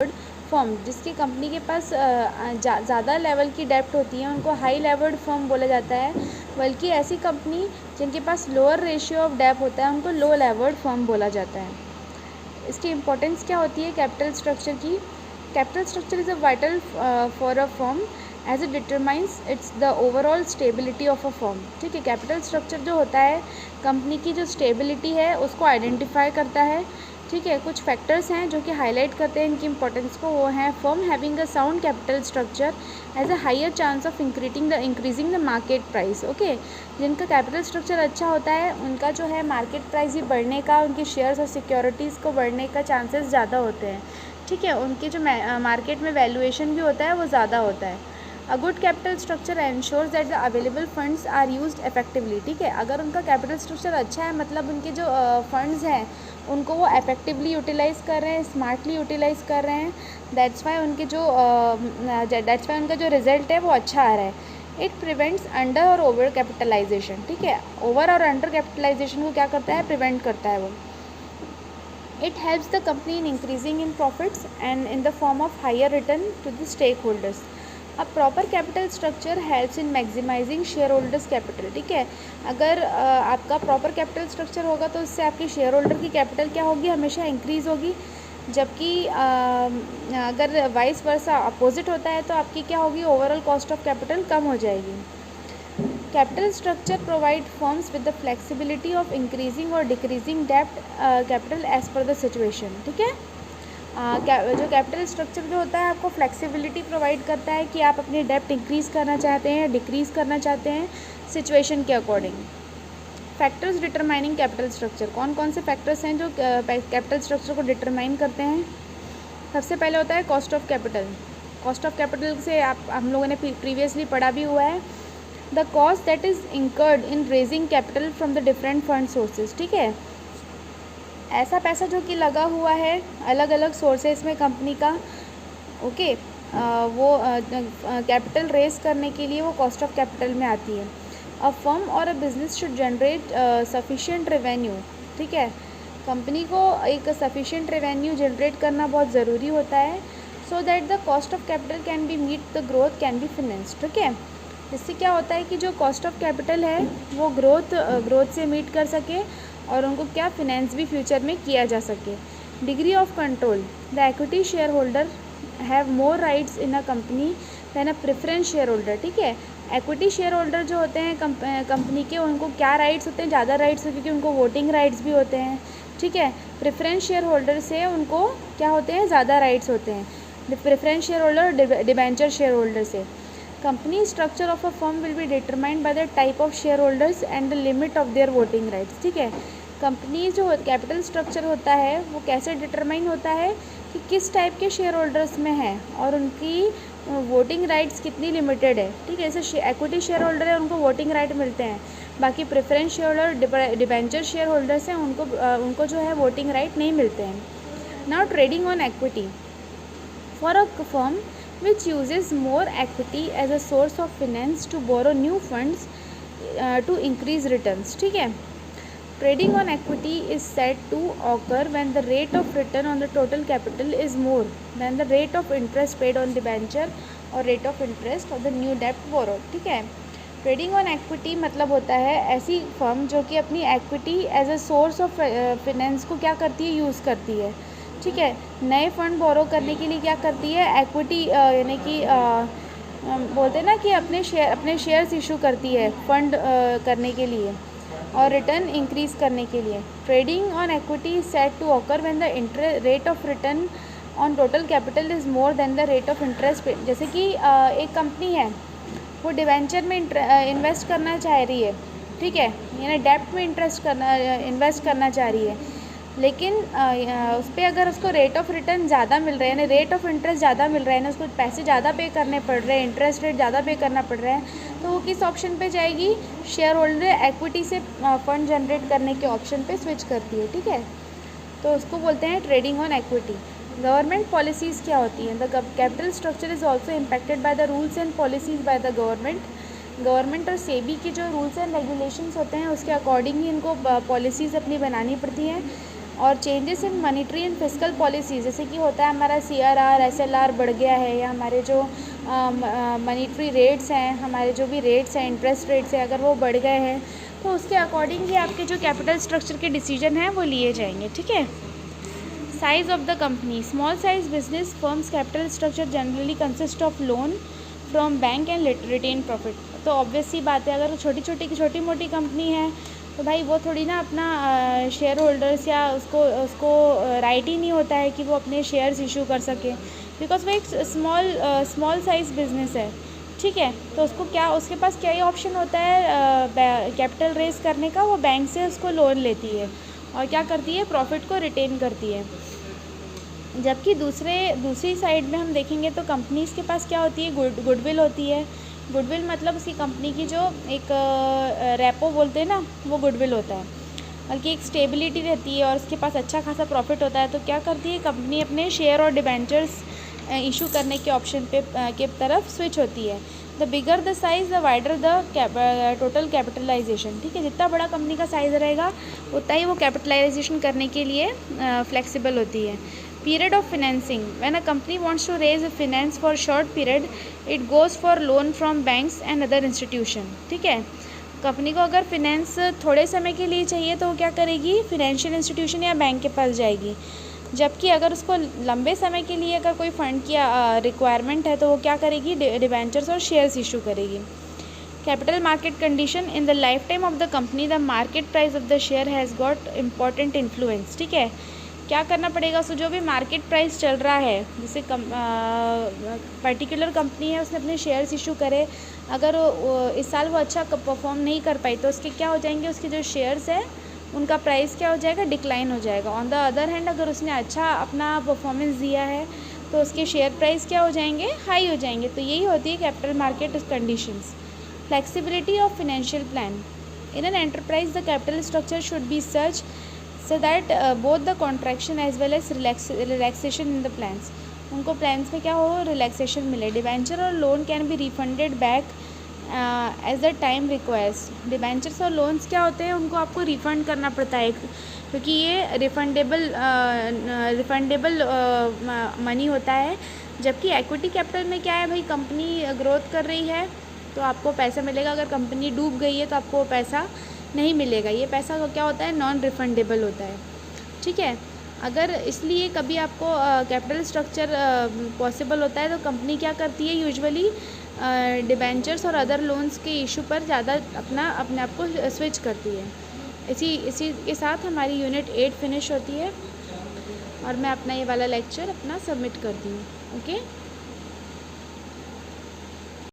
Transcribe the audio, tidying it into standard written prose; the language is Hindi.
फर्म जिसकी कंपनी के पास ज़्यादा लेवल की डेप्ट होती है उनको हाई लेवर्ड फर्म बोला जाता है, बल्कि ऐसी कंपनी जिनके पास लोअर रेशियो ऑफ डेप्ट होता है उनको लो लेवर्ड फर्म बोला जाता है। इसकी इम्पोर्टेंस क्या होती है कैपिटल स्ट्रक्चर की? Capital structure is a vital for a firm as it determines its the overall stability of a firm. ठीक है, कैपिटल स्ट्रक्चर जो होता है कंपनी की जो स्टेबिलिटी है उसको आइडेंटिफाई करता है। ठीक है, कुछ फैक्टर्स हैं जो कि हाईलाइट करते हैं इनकी इंपॉर्टेंस को, वो हैं firm having a sound capital structure as a higher chance of increasing the market price. Okay, जिनका कैपिटल स्ट्रक्चर अच्छा होता है उनका जो है मार्केट प्राइस भी बढ़ने का, उनकी शेयर्स और सिक्योरिटीज़ को बढ़ने का चांसेस ज़्यादा होते हैं। ठीक है, उनके जो मार्केट में वैल्यूएशन भी होता है वो ज़्यादा होता है। A good capital structure ensures that the available funds are used effectively. ठीक है, अगर उनका कैपिटल स्ट्रक्चर अच्छा है मतलब उनके जो फंड्स हैं उनको वो इफेक्टिवली यूटिलाइज़ कर रहे हैं, स्मार्टली यूटिलाइज़ कर रहे हैं। दैट्स वाई उनका जो रिजल्ट है वो अच्छा आ रहा है। इट प्रिवेंट्स अंडर और ओवर कैपिटलाइजेशन। ठीक है, ओवर और अंडर कैपिटलाइजेशन को क्या करता है? प्रिवेंट करता है वो। It helps the company in increasing in profits and in the form of higher return to the stakeholders. A proper capital structure helps in maximizing shareholders capital. ठीक है, अगर आपका प्रॉपर कैपिटल स्ट्रक्चर होगा तो उससे आपकी शेयर होल्डर की कैपिटल क्या होगी? हमेशा इंक्रीज़ होगी। जबकि अगर वाइस वर्सा अपोजिट होता है तो आपकी क्या होगी? ओवरऑल कॉस्ट ऑफ कैपिटल कम हो जाएगी। Capital structure provide firms with the flexibility of increasing और डिक्रीजिंग डेप्ट capital as per the situation. ठीक है, जो कैपिटल स्ट्रक्चर जो होता है आपको फ्लेक्सिबिलिटी प्रोवाइड करता है कि आप अपनी डेप्ट इंक्रीज़ करना चाहते हैं या डिक्रीज़ करना चाहते हैं सिचुएशन के according. Factors determining capital structure, कौन कौन से फैक्टर्स हैं जो कैपिटल स्ट्रक्चर को डिटरमाइन करते हैं? सबसे पहले होता है cost of capital. Cost of capital से हम लोगों ने प्रीवियसली पढ़ा भी हुआ है, the cost that is incurred in raising capital from the different fund sources. ठीक है, ऐसा पैसा जो कि लगा हुआ है अलग अलग सोर्सेज में कंपनी का, ओके, वो कैपिटल रेज करने के लिए वो कॉस्ट ऑफ कैपिटल में आती है। अ फर्म और a business should generate sufficient revenue. ठीक है, कंपनी को एक सफिशिएंट रेवेन्यू जनरेट करना बहुत ज़रूरी होता है, so that the cost of capital can be meet the growth can be financed. ठीक है, इससे क्या होता है कि जो कॉस्ट ऑफ कैपिटल है वो ग्रोथ से मीट कर सके और उनको क्या फिनेंस भी फ्यूचर में किया जा सके। Degree of control, the equity share holder have more rights in a company then a preference share holder. ठीक है, इक्विटी शेयर होल्डर जो होते हैं कंपनी के, उनको क्या राइट्स होते हैं? ज़्यादा राइट्स होते हैं क्योंकि उनको वोटिंग राइट्स भी होते हैं। ठीक है, प्रेफरेंस शेयर होल्डर से उनको क्या होते हैं? ज़्यादा राइट्स होते हैं preference share holder debenture share holder से। Company structure of a firm will be determined by the type of share holders and the limit of their voting rights. ठीक है, कंपनी जो कैपिटल स्ट्रक्चर होता है वो कैसे डिटरमाइन होता है कि किस टाइप के शेयर होल्डर्स में है और उनकी वोटिंग राइट्स कितनी लिमिटेड है। ठीक है, जैसे इक्विटी शेयर होल्डर है उनको वोटिंग राइट मिलते हैं, बाकी preference share holder debenture share holders हैं उनको जो है वोटिंग राइट नहीं मिलते हैं। Now trading on equity, for a firm which uses more equity as a source of finance to borrow new funds to increase returns. ठीक है, trading on equity is said to occur when the rate of return on the total capital is more than the rate of interest paid on debenture or rate of interest of the new debt borrowed. ठीक है, ट्रेडिंग ऑन इक्विटी मतलब होता है ऐसी फर्म जो कि अपनी equity as a source of finance को क्या करती है? यूज़ करती है। ठीक है, नए फंड बोरो करने के लिए क्या करती है? इक्विटी यानी कि बोलते हैं ना कि अपने शेयर्स इशू करती है फंड करने के लिए और रिटर्न इंक्रीज करने के लिए। Trading on equity is said to occur when the rate of return on total capital is more than the rate of interest. जैसे कि एक कंपनी है वो डिवेंचर में इन्वेस्ट करना चाह रही है, ठीक है, यानी डेप्ट में इन्वेस्ट करना चाह रही है, लेकिन उस पर अगर उसको रेट ऑफ रिटर्न ज़्यादा मिल रहा है, यानी रेट ऑफ इंटरेस्ट ज़्यादा मिल रहा है ना, उसको पैसे ज़्यादा पे करने पड़ रहे हैं, इंटरेस्ट रेट ज़्यादा पे करना पड़ रहा है, तो वो किस ऑप्शन पे जाएगी? शेयर होल्डर इक्विटी से फंड जनरेट करने के ऑप्शन पे स्विच करती है। ठीक है, तो उसको बोलते हैं trading on equity. Government policies क्या होती हैं? The capital structure is also impacted by the rules and policies by the government और सेबी के जो रूल्स एंड रेगुलेशंस होते हैं उसके अकॉर्डिंग ही इनको पॉलिसीज़ अपनी बनानी पड़ती हैं। और changes in monetary and fiscal policy, जैसे कि होता है हमारा CRR SLR बढ़ गया है, या हमारे जो मॉनेटरी रेट्स हैं, हमारे जो भी रेट्स हैं, इंटरेस्ट रेट्स हैं, अगर वो बढ़ गए हैं तो उसके अकॉर्डिंगली आपके जो कैपिटल स्ट्रक्चर के डिसीजन हैं वो लिए जाएंगे, ठीक है। Size of the company, small size business firms capital structure generally consist of loan from bank and retain profit. तो ऑब्वियस सी बात है, अगर छोटी मोटी कंपनी है तो भाई वो थोड़ी ना अपना शेयर होल्डर्स या उसको राइट ही नहीं होता है कि वो अपने शेयर्स इशू कर सके, बिकॉज वो एक स्मॉल साइज बिजनेस है, ठीक है। तो उसके पास क्या ही ऑप्शन होता है कैपिटल रेज करने का, वो बैंक से उसको लोन लेती है और क्या करती है, प्रॉफिट को रिटेन करती है। जबकि दूसरी साइड में हम देखेंगे तो कंपनीज़ के पास क्या होती है, गुडविल होती है। गुडविल मतलब उसकी कंपनी की जो एक रेपो बोलते हैं ना, वो गुडविल होता है, बल्कि एक स्टेबिलिटी रहती है और उसके पास अच्छा खासा प्रॉफिट होता है। तो क्या करती है कंपनी, अपने शेयर और डिबेंचर्स इशू करने के ऑप्शन के तरफ स्विच होती है। The bigger the size the wider the total capitalisation, ठीक है। जितना बड़ा कंपनी का साइज़ रहेगा उतना ही वो कैपिटलाइजेशन करने के लिए फ्लेक्सिबल होती है। Period of financing, when a company wants to raise a finance for short period, it goes for loan from banks and other institution, ठीक है। कंपनी को अगर फिनेंस थोड़े समय के लिए चाहिए तो वो क्या करेगी, फिनेंशियल इंस्टीट्यूशन या बैंक के पास जाएगी। जबकि अगर उसको लंबे समय के लिए अगर कोई फंड की रिक्वायरमेंट है तो वो क्या करेगी, डिबेंचर्स और शेयर्स इशू करेगी। Capital market condition, in the life time of the company the market price of the share has got important influence, ठीक है। क्या करना पड़ेगा, उसको जो भी मार्केट प्राइस चल रहा है, जैसे पर्टिकुलर कंपनी है उसने अपने शेयर्स इशू करे, अगर इस साल वो अच्छा परफॉर्म नहीं कर पाई तो उसके क्या हो जाएंगे, उसके जो शेयर्स है उनका प्राइस क्या हो जाएगा, डिक्लाइन हो जाएगा। ऑन द अदर हैंड अगर उसने अच्छा अपना परफॉर्मेंस दिया है तो उसके शेयर प्राइस क्या हो जाएंगे, हाई हो जाएंगे। तो यही होती है capital market conditions. Flexibility of financial plan, in an enterprise the capital structure should be such so that both the contraction as well as relaxation in the plans, उनको प्लान्स में क्या हो, रिलैक्सेशन मिले। डिबेंचर और loan can be refunded back as the time requires. Debentures और लोन्स क्या होते हैं, उनको आपको रिफ़ंड करना पड़ता है क्योंकि ये रिफंडेबल मनी होता है। जबकि इक्विटी कैपिटल में क्या है भाई, कंपनी ग्रोथ कर रही है तो आपको पैसा मिलेगा, अगर कंपनी डूब गई है तो आपको पैसा नहीं मिलेगा। ये पैसा क्या होता है, नॉन रिफंडेबल होता है, ठीक है। अगर इसलिए कभी आपको कैपिटल स्ट्रक्चर पॉसिबल होता है तो कंपनी क्या करती है, यूजुअली डिबेंचर्स और अदर लोन्स के इशू पर ज़्यादा अपने आप को स्विच करती है। इसी के साथ हमारी यूनिट 8 फिनिश होती है और मैं अपना ये वाला लेक्चर अपना सबमिट करती हूँ। ओके।